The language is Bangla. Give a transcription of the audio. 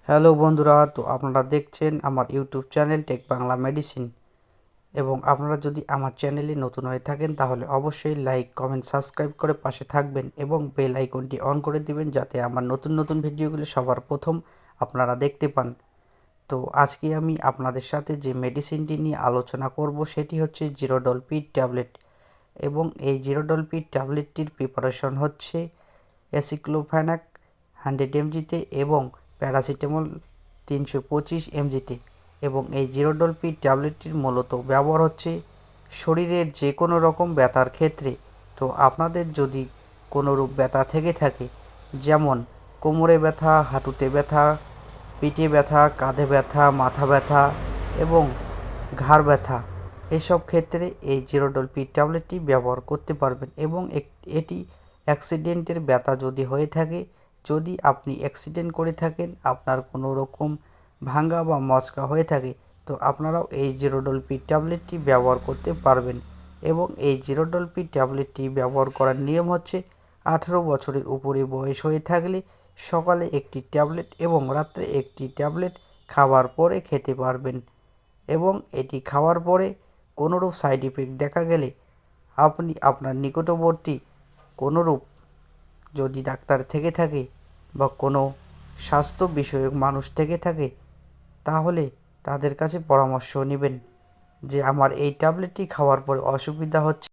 হ্যালো বন্ধুরা, তো আপনারা দেখছেন আমার YouTube channel tech Bangla medicine. এবং আপনারা যদি আমার চ্যানেলে নতুন হয়ে থাকেন তাহলে অবশ্যই লাইক, কমেন্ট, সাবস্ক্রাইব করে পাশে থাকবেন এবং বেল আইকনটি অন করে দিবেন যাতে আমার নতুন নতুন ভিডিওগুলি সবার প্রথম আপনারা দেখতে পান। তো আজকে আমি আপনাদের সাথে যে মেডিসিনটি নিয়ে আলোচনা করব সেটি হচ্ছে জিরোডল পি ট্যাবলেট। এবং এই জিরোডল পি ট্যাবলেটটির প্রিপারেশন হচ্ছে অ্যাসিক্লোফেনাক 100 mgতে এবং প্যারাসিটামল 325 mgতে। এবং এই জিরোডল পি ট্যাবলেটটির মূলত ব্যবহার হচ্ছে শরীরের যে কোনো রকম ব্যথার ক্ষেত্রে। তো আপনাদের যদি কোনোরূপ ব্যথা থেকে থাকে, যেমন কোমরে ব্যথা, হাঁটুতে ব্যথা, পিঠে ব্যথা, কাঁধে ব্যথা, মাথা ব্যথা এবং ঘাড় ব্যথা, এসব ক্ষেত্রে এই জিরোডল পি ট্যাবলেটটি ব্যবহার করতে পারবেন। এবং এটি অ্যাক্সিডেন্টের ব্যথা যদি হয়ে থাকে, যদি আপনি অ্যাক্সিডেন্ট করে থাকেন, আপনার কোনো রকম ভাঙা বা মচকা হয়ে থাকে, তো আপনারাও এই জিরোডল পি ট্যাবলেটটি ব্যবহার করতে পারবেন। এবং এই জিরোডল পি ট্যাবলেটটি ব্যবহার করার নিয়ম হচ্ছে 18 বছরের উপরে বয়স হয়ে থাকলে সকালে একটি ট্যাবলেট এবং রাত্রে একটি ট্যাবলেট খাওয়ার পরে খেতে পারবেন। এবং এটি খাওয়ার পরে কোনোরূপ সাইড ইফেক্ট দেখা গেলে আপনি আপনার নিকটবর্তী কোনোরূপ যদি ডাক্তার থেকে থাকে বা কোনো স্বাস্থ্য বিষয়ক মানুষ থেকে থাকে তাহলে তাদের কাছে পরামর্শ নেবেন যে আমার এই ট্যাবলেটটি খাওয়ার পরে অসুবিধা হচ্ছে।